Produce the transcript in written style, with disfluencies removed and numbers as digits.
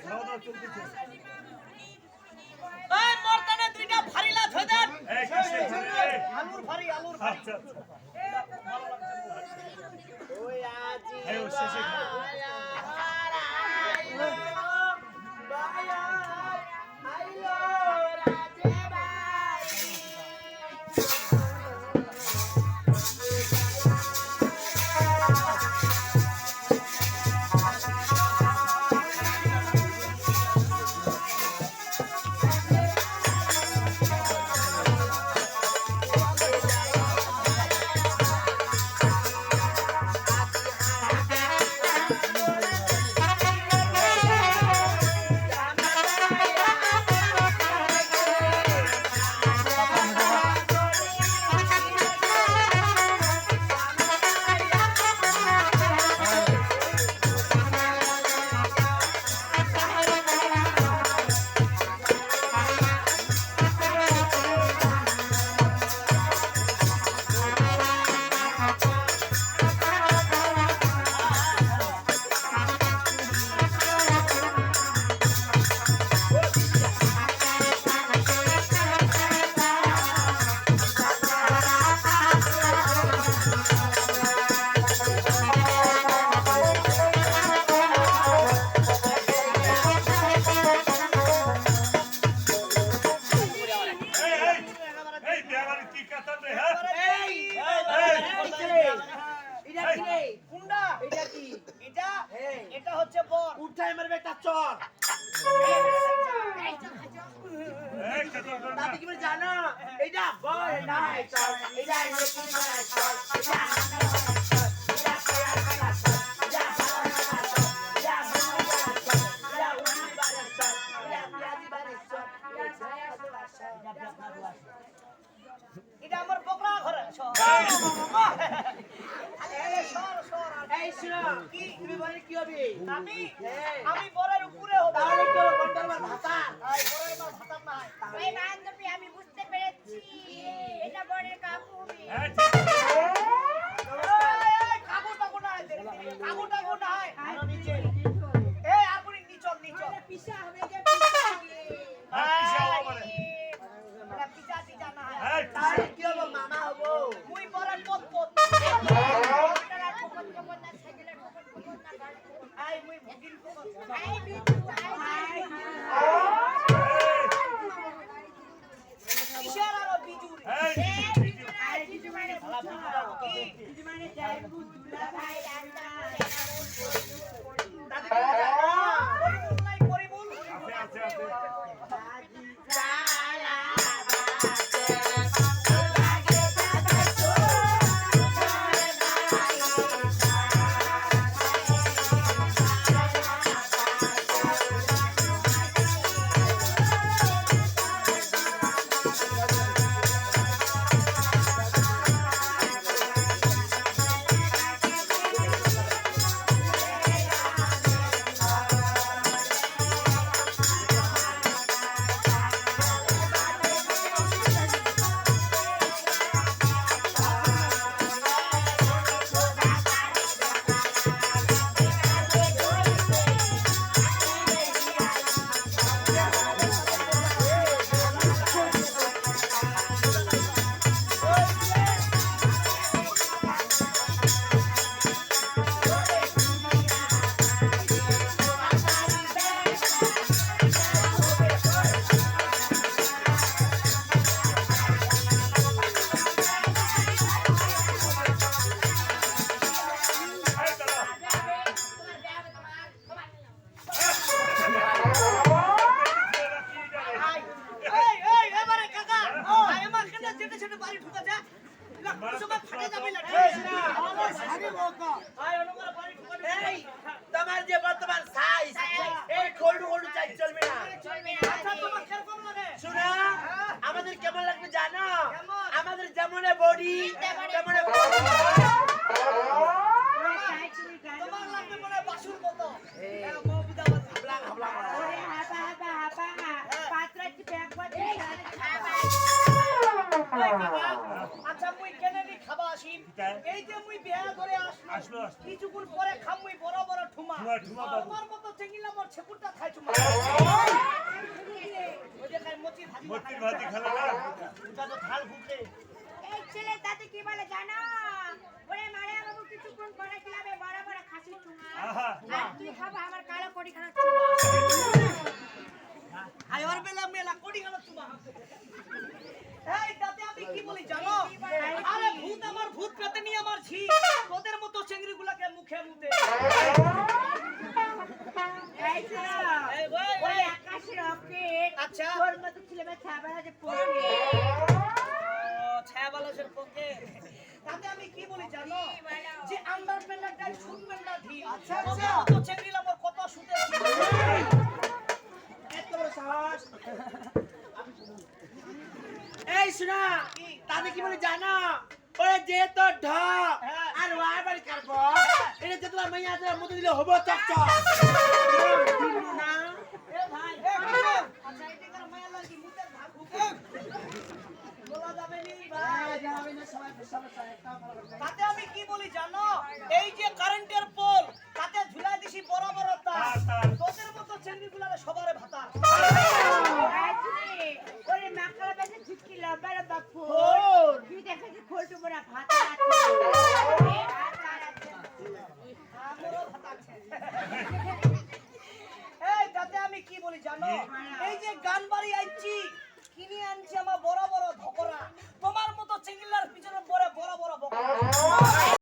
খাওয়া দাওয়া চলতেছে। এই মর্দানে দুইটা ভারী লাছ হয়ে দেন। এই কিসের রে? আলুর ভারী, আলুর ভারী। আচ্ছা আচ্ছা। ওই আজি এই ও শেষে খাও। এই দেওয়ালে কি কাটান রে হ্যাঁ? এটা হচ্ছে বর। উঠাই মারবে একটা চর। এই কাটান কর না। তাতে কি বলে জানো? এইটা বল নাই চর। এইটা নতুন নাই চর। এটা আমার বকরা ঘরে সর। এই সর সর। এই শুনো, কি তুমি বলে কি হবে? আমি বরের উপরে হব। তাহলে কি হলো? বন্ডার ভাতা। এই বরের মা ভাতার নাই। এই বান্ধবী আমি বুঝতে পেরেছি এটা বড়ের কাকুরি। এই এই কাকু টাকু নাই। কাকু টাকু নাই। আরো নিচে। এই আপনি নিচল নিচল। পিসা হবে যে পিসা হবে। কিসে হওয়া পারে? এটা পিজা টিজা নাই। এই তাহলে কি হবো? মামা হবো। মুই বরের পত পত। আপনারা ঠোকর ঠোকর না সাইকেলে ঠোকর ঠোকর না গাড়ি ঠোকর। এই মুই ভুগিল পত। এই বিটু আই কিসের আর বিজুরি। এই আই বিটু মানে কি? বিটু মানে জয় বুদুলা ভাই রান্না। তাতে কি জানো? পরিমুল নাই পরিমুল। আছে আছে আছে। তোমার যে বর্তমান সাইজ এই গোল্ড গোল্ড চাই চলবে না। শোনো আমাদের কেমন লাগবে জানো? আমাদের যেমন বডি তেমন আচ্ছা মুই কেনে নি খাবা আসি এই যে মুই বিয়া করে আসলাম আসলো আসলো কিছুক্ষণ পরে খামুই বড় বড় ঠুমা ঠুমা, ঠুমা বাবু। তোমার মতো চেঙ্গিলা মোর ছেকুরটা খাই ঠুমা ওই যে খাই মচি ভাজি মতির ভাতি খেলো না ওটা তো ঝাল ফুটে। এই ছেলে দাদি কি বলে জানো ওরে মারে বাবু কিছুক্ষণ পরে খেলাবে বড় বড় খাসি চুমা আহা। আর তুই খাবা আমার কালো কোটি খানা চুমা আইবার বেলা মেলা কোটি গেল চুমা এই তাতে আমি কি বলি জানো আরে ভূত আমার ভূত পেতে নিয়ে আমার ঝি তোদের মতো চেংড়ি গুলাকে মুখে মুতে এই ছেলে এই ওই ওই আকাশের রকেট আচ্ছা তোর মতো ছেলে মেয়ে ছাবালা যে পড়ে ছায়া বালাসের পক্ষে তাতে আমি কি বলি জানো যে আন্ডারপ্যান্ডার টাই শুনবেন না ধি আচ্ছা, তোদের আচ্ছা। মতো চেংড়ি আমার কত শুতে এত বড় সাহস। এই শোনা তাদের কি বলে জানো ওরে যে তো ঢ হ্যাঁ। আর ওয়ার বাড়ি কাটবো এটা যে তোমার মাইয়া আছে মতো দিলে হবো চকচক না এ ভাই আচ্ছা এটা করে মায়া লাগি মুতের ভাগ হুকে বলা যাবে নি ভাই যাবে না সবাই সমস্যা একটা তাতে আমি কি বলি জানো এই যে কারেন্টের পোল তাতে ঝুলাই দিছি বড় বড় তার তার। তোদের মতো চেংড়ি গুলারে সবারে ভাতা ওরে মাকড়া বেশি ঝুটকি লম্বা লম্বা ফুল ওর তুই দেখেছি খোলটু বড়া ভাত আছে এ ভাত আছে আমারও ভাতা আছে এই তাতে আমি কি বলি জানো এই যে গান বাড়ি আইছি কিনে আনছি আমার বড় বড়